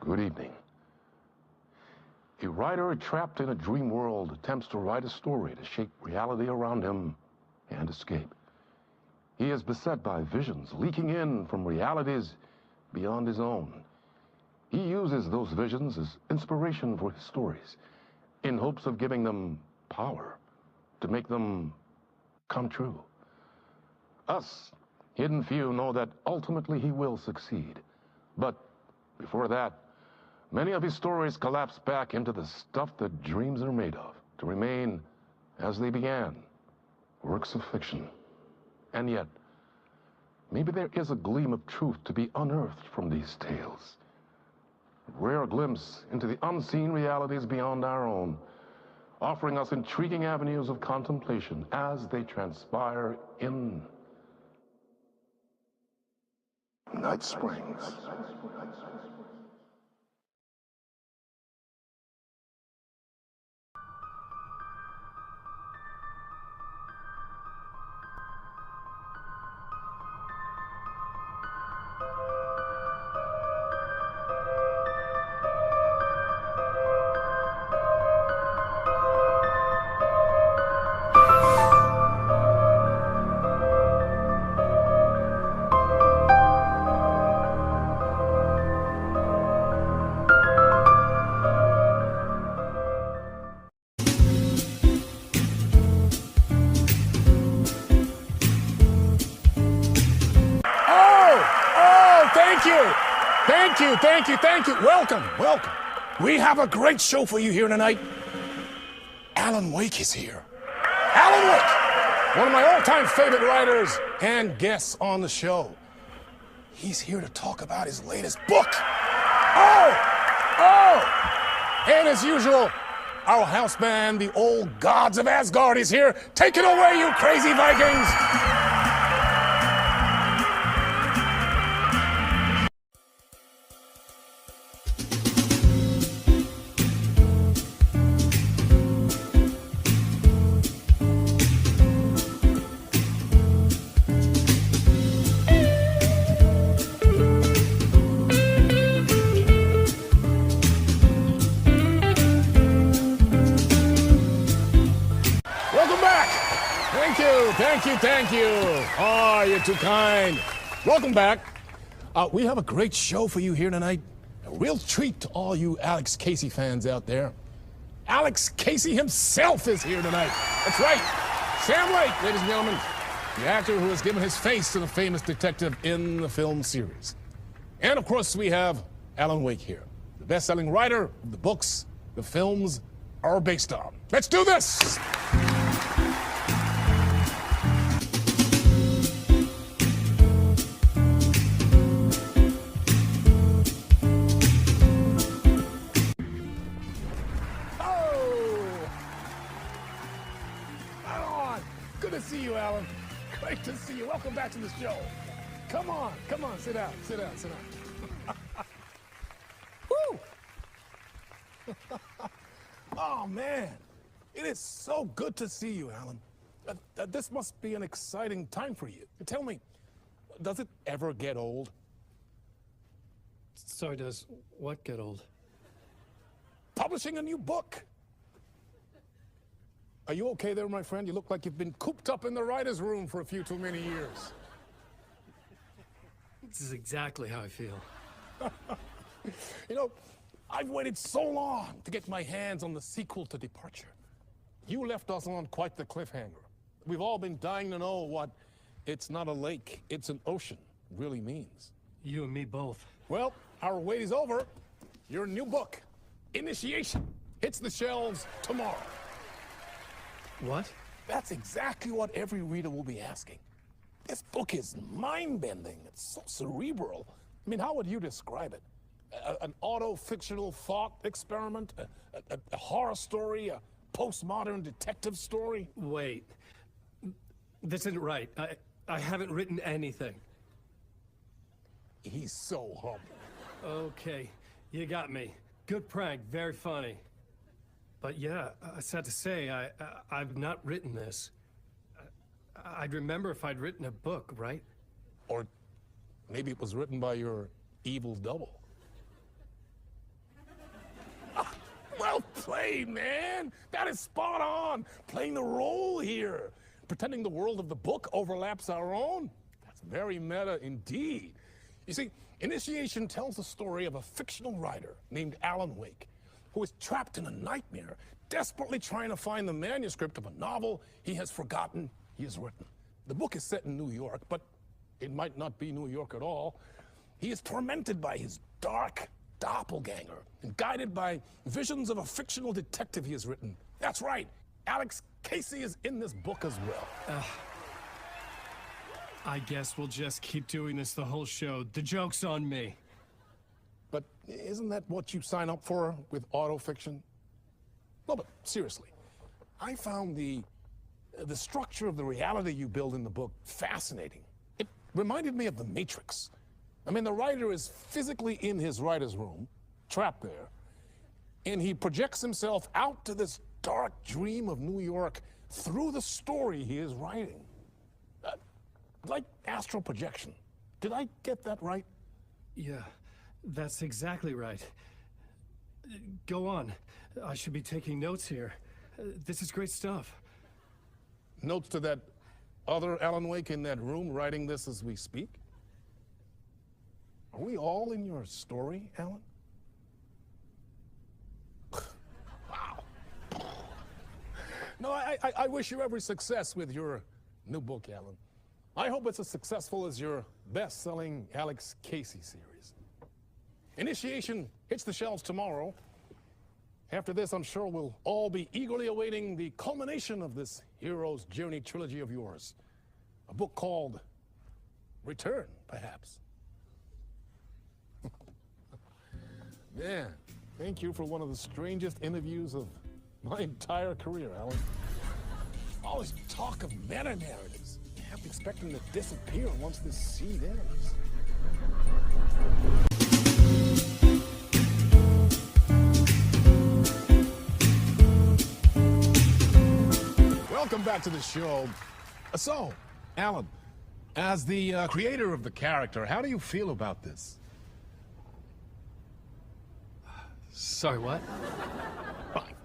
Good evening. A writer trapped in a dream world attempts to write a story to shape reality around him and escape. He is beset by visions leaking in from realities beyond his own. He uses those visions as inspiration for his stories in hopes of giving them power to make them come true. Us, hidden few, know that ultimately he will succeed. But before that, many of his stories collapse back into the stuff that dreams are made of, to remain as they began, works of fiction. And yet, maybe there is a gleam of truth to be unearthed from these tales. A rare glimpse into the unseen realities beyond our own, offering us intriguing avenues of contemplation as they transpire in Night Springs. Thank you. Welcome. We have a great show for you here tonight. Alan Wake is here. Alan Wake, one of my all-time favorite writers and guests on the show. He's here to talk about his latest book. And as usual, our house band, the Old Gods of Asgard, is here. Take it away, you crazy Vikings. Thank you. Oh, you're too kind. Welcome back. We have a great show for you here tonight. A real treat to all you Alex Casey fans out there. Alex Casey himself is here tonight. That's right. Sam Lake, ladies and gentlemen. The actor who has given his face to the famous detective in the film series. And of course, we have Alan Wake here, the best-selling writer of the books the films are based on. Let's do this! See you, Alan. Great to see you. Welcome back to the show. Come on, sit down. Woo! Oh, man. It is so good to see you, Alan. This must be an exciting time for you. Tell me, does it ever get old? Sorry, does what get old? Publishing a new book. Are you okay there, my friend? You look like you've been cooped up in the writer's room for a few too many years. This is exactly how I feel. You know, I've waited so long to get my hands on the sequel to Departure. You left us on quite the cliffhanger. We've all been dying to know what "it's not a lake, it's an ocean" really means. You and me both. Well, our wait is over. Your new book, Initiation, hits the shelves tomorrow. What? That's exactly what every reader will be asking. This book is mind-bending. It's so cerebral. I mean, how would you describe it? An auto-fictional thought experiment? A horror story? A postmodern detective story? Wait. This isn't right. I haven't written anything. He's so humble. Okay, you got me. Good prank, very funny. But yeah, sad to say, I've not written this. I'd remember if I'd written a book, right? Or maybe it was written by your evil double. Well played, man. That is spot on. Playing the role here. Pretending the world of the book overlaps our own. That's very meta indeed. You see, Initiation tells the story of a fictional writer named Alan Wake, who is trapped in a nightmare, desperately trying to find the manuscript of a novel he has forgotten he has written. The book is set in New York, but it might not be New York at all. He is tormented by his dark doppelganger and guided by visions of a fictional detective he has written. That's right, Alex Casey is in this book as well. I guess we'll just keep doing this the whole show. The joke's on me. But isn't that what you sign up for with autofiction? No, but seriously, I found the structure of the reality you build in the book fascinating. It reminded me of The Matrix. I mean, the writer is physically in his writer's room, trapped there, and he projects himself out to this dark dream of New York through the story he is writing. Like astral projection. Did I get that right? Yeah, that's exactly right. Go on. I should be taking notes here. This is great stuff. Notes to that other Alan Wake in that room writing this as we speak? Are we all in your story, Alan? Wow. No, I wish you every success with your new book, Alan. I hope it's as successful as your best-selling Alex Casey series. Initiation hits the shelves tomorrow. After this, I'm sure we'll all be eagerly awaiting the culmination of this hero's journey trilogy of yours. A book called Return, perhaps. Man, thank you for one of the strangest interviews of my entire career, Alan. All this talk of meta-narratives. I kept expecting to disappear once this seed ends. Welcome back to the show. So, Alan, as the creator of the character, how do you feel about this? Sorry, what?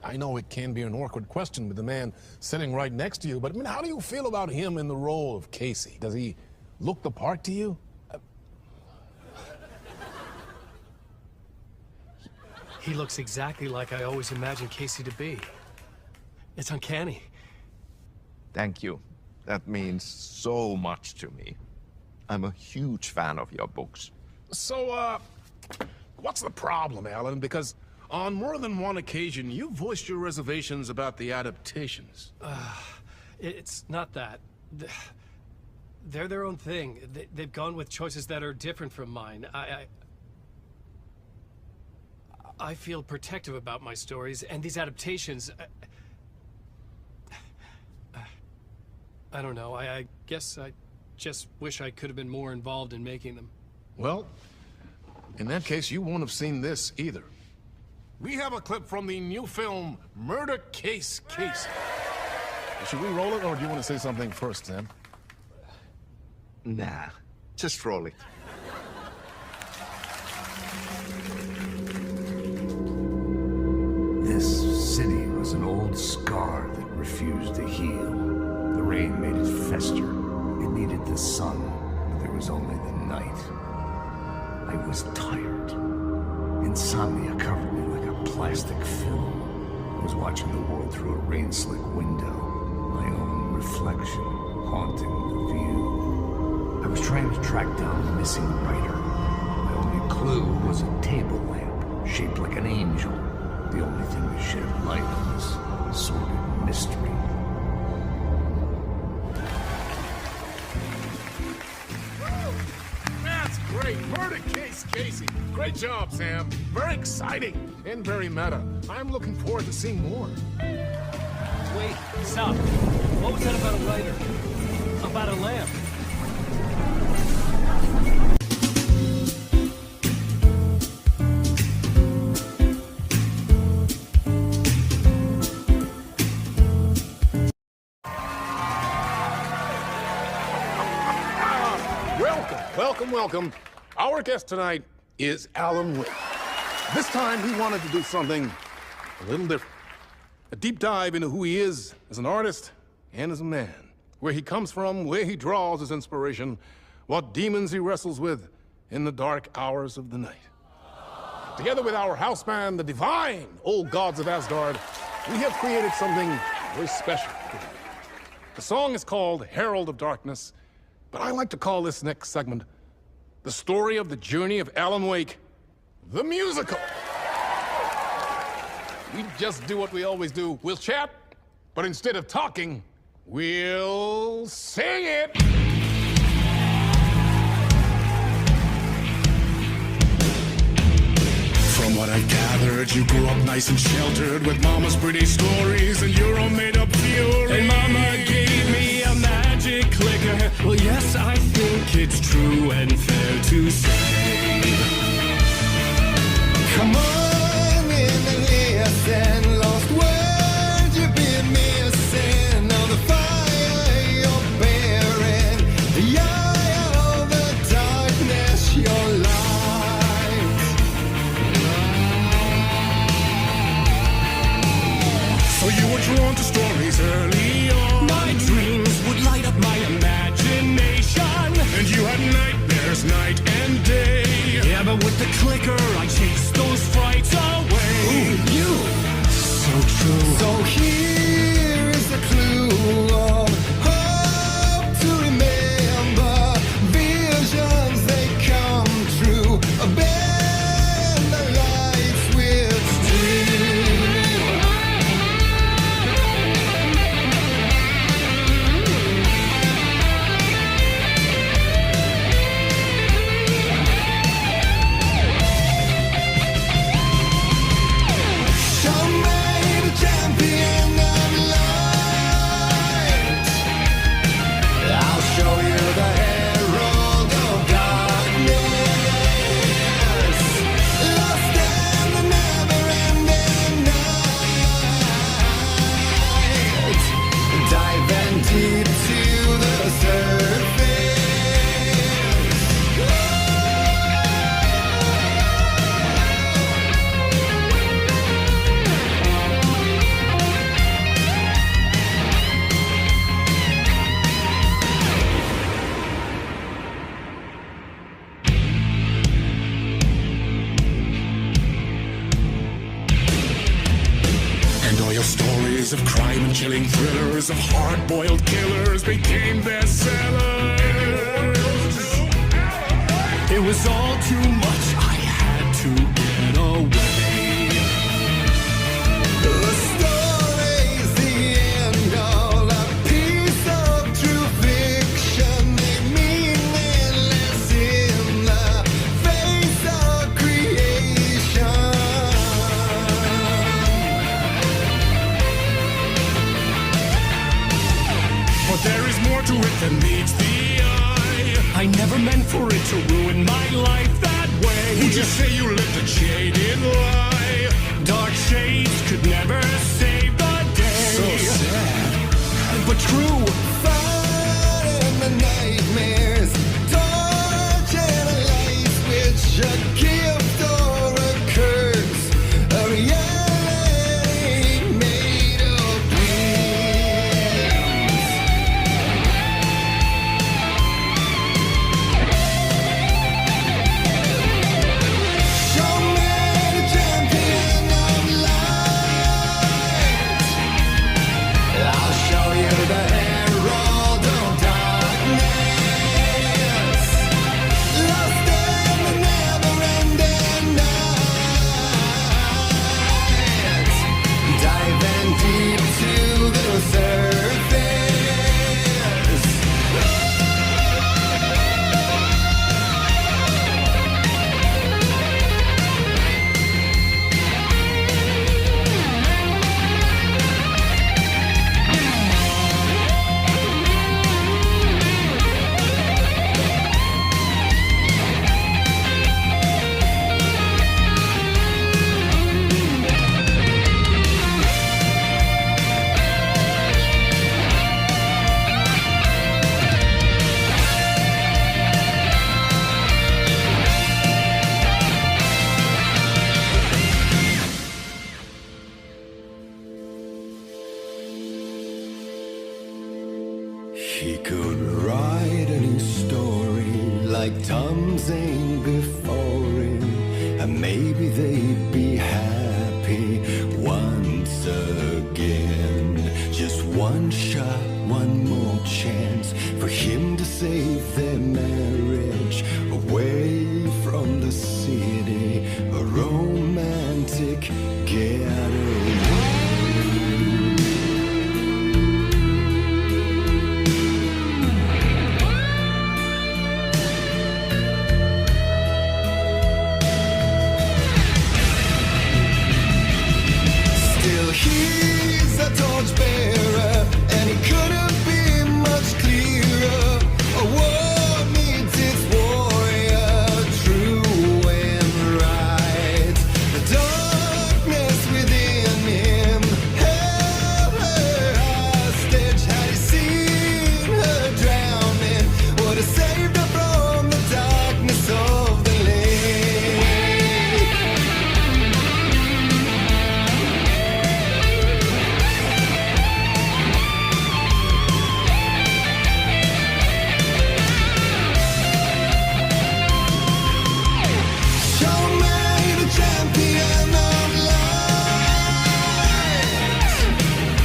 I know it can be an awkward question with the man sitting right next to you, but I mean, how do you feel about him in the role of Casey? Does he look the part to you? He looks exactly like I always imagined Casey to be. It's uncanny. Thank you. That means so much to me. I'm a huge fan of your books. So, what's the problem, Alan? Because on more than one occasion, you voiced your reservations about the adaptations. It's not that. They're their own thing. They've gone with choices that are different from mine. I feel protective about my stories, and these adaptations... I don't know. I guess I just wish I could have been more involved in making them. Well, in that case, you won't have seen this either. We have a clip from the new film, Murder Case Casey. Should we roll it, or do you want to say something first, Sam? Nah, just roll it. This city was an old scar that refused to heal. The rain made it fester. It needed the sun, but there was only the night. I was tired. Insomnia covered me like a plastic film. I was watching the world through a rain-slick window. My own reflection haunting the view. I was trying to track down the missing writer. My only clue was a table lamp, shaped like an angel. The only thing that shed light on this sordid mystery. That's great! Murder Case Casey! Great job, Sam. Very exciting and very meta. I'm looking forward to seeing more. Wait, stop. What was that about a writer? About a lamp? Welcome. Our guest tonight is Alan Wake. This time he wanted to do something a little different. A deep dive into who he is as an artist and as a man. Where he comes from, where he draws his inspiration, what demons he wrestles with in the dark hours of the night. Together with our house band, the divine Old Gods of Asgard, we have created something very special for you. The song is called Herald of Darkness, but I like to call this next segment the story of the journey of Alan Wake, the musical. We just do what we always do. We'll chat, but instead of talking, we'll sing it. From what I've gathered, you grew up nice and sheltered with mama's pretty stories and your own made-up fury. And Mama gave me a magic clicker. Well, yes, I think it's true and fair to say. Come on in and listen. Lost words you've been missing. All the fire you're bearing. The eye of the darkness, your light. So you were drawn to stories early on. My dreams would light up my imagination. And you had nightmares night and day. Yeah, but with the clicker, I chased those frights away. Ooh, you. So true. So here is the clue of hope to remember. Visions, they come true. Bend the lights with steel. Show me the champion of light. I'll show you the herald of darkness. Lost in the never-ending night. Diving deep to the surface. And all your stories of crime and chilling thrillers of hard-boiled killers became bestsellers. It was all too much. I had to get away. The story's the end, all a piece of true fiction. They mean endless in the face of creation. But there is more to it than meets the eye. I never meant for it to ruin my life that way. Would you say you lived a jaded lie? Dark shades could never save the day. So sad. But true. Fighting the nightmares, torching a light which a gift or a curse. A reality made of dreams. Show me the champion of light. I'll show you the herald He could write a new story like Tom Zane before him, and maybe they'd be happy once again. Just one shot, one more chance for him to save their marriage away from the city, a romantic getaway. He's a torchbearer, and he couldn't be much clearer. A war needs its warrior, true and right. The darkness within him held her hostage. Had he seen her drowning, would have saved her from the darkness of the lake. Show me the champion of light.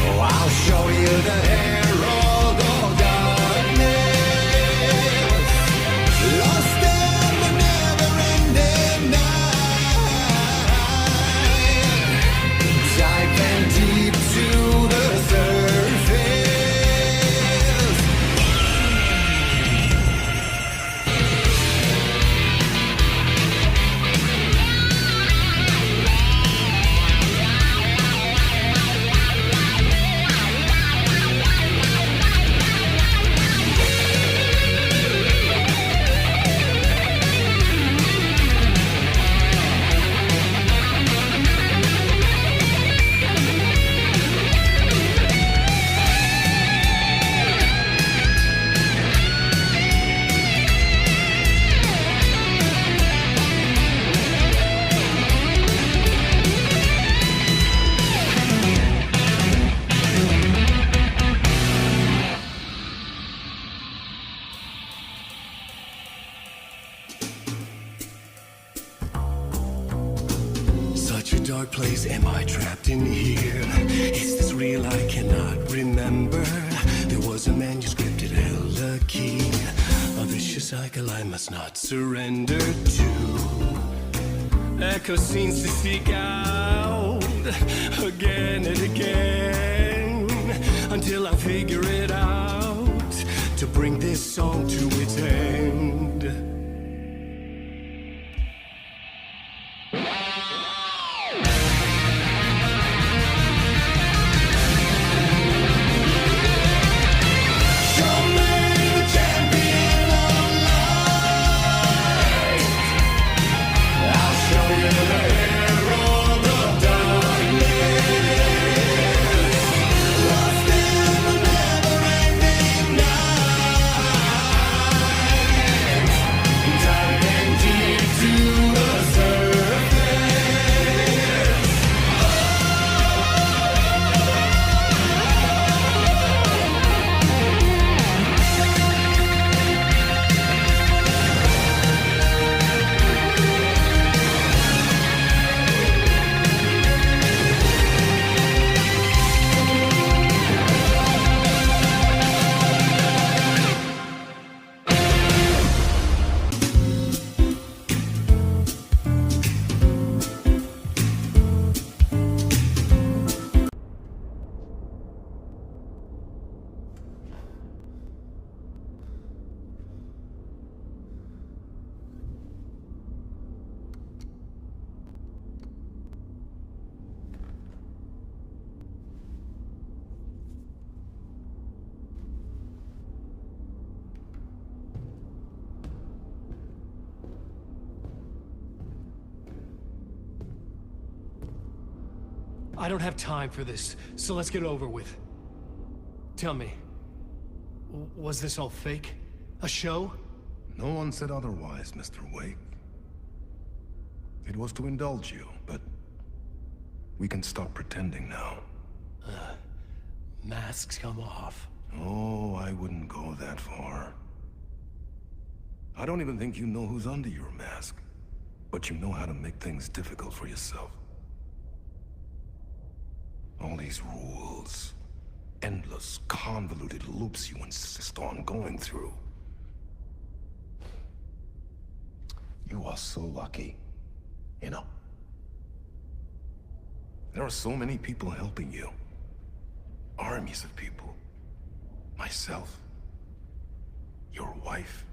Oh, I'll show you the herald of darkness. Lost in the never-ending night. Diving deep to the surface. Such a dark place, am I trapped in here? Is this real? I cannot remember. There was a manuscript, it held a key. A vicious cycle I must not surrender to. Echo scenes to seek out again and again until I figure it out to bring this song to its end. Show me the champion of light. I'll show you the herald of darkness. Lost in the never-ending night. Diving deep to the surface. I don't have time for this, so let's get it over with. Tell me, was this all fake? A show? No one said otherwise, Mr. Wake. It was to indulge you, but we can stop pretending now. Masks come off. Oh, I wouldn't go that far. I don't even think you know who's under your mask, but you know how to make things difficult for yourself. All these rules, endless, convoluted loops you insist on going through. You are so lucky, you know. There are so many people helping you. Armies of people. Myself. Your wife.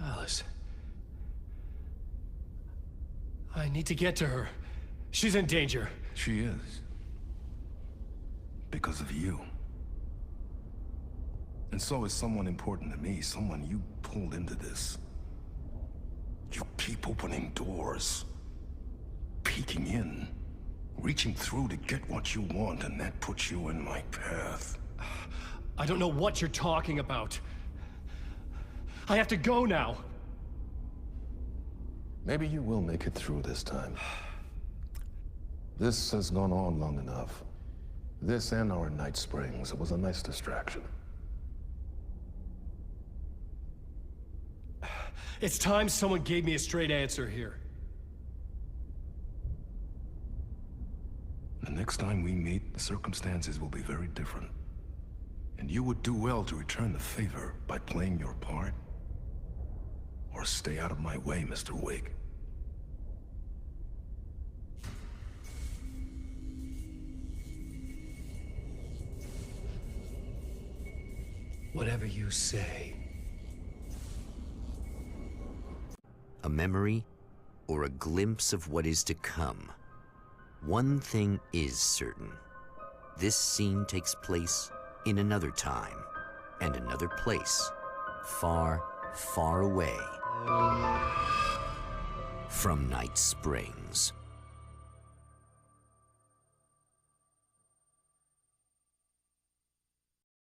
Alice. I need to get to her. She's in danger. She is. Because of you. And so is someone important to me, someone you pulled into this. You keep opening doors. Peeking in. Reaching through to get what you want, and that puts you in my path. I don't know what you're talking about. I have to go now. Maybe you will make it through this time. This has gone on long enough. This and our Night Springs. It was a nice distraction. It's time someone gave me a straight answer here. The next time we meet, the circumstances will be very different. And you would do well to return the favor by playing your part. Or stay out of my way, Mr. Wake. Whatever you say. A memory or a glimpse of what is to come. One thing is certain. This scene takes place in another time and another place, far, far away from Night Springs.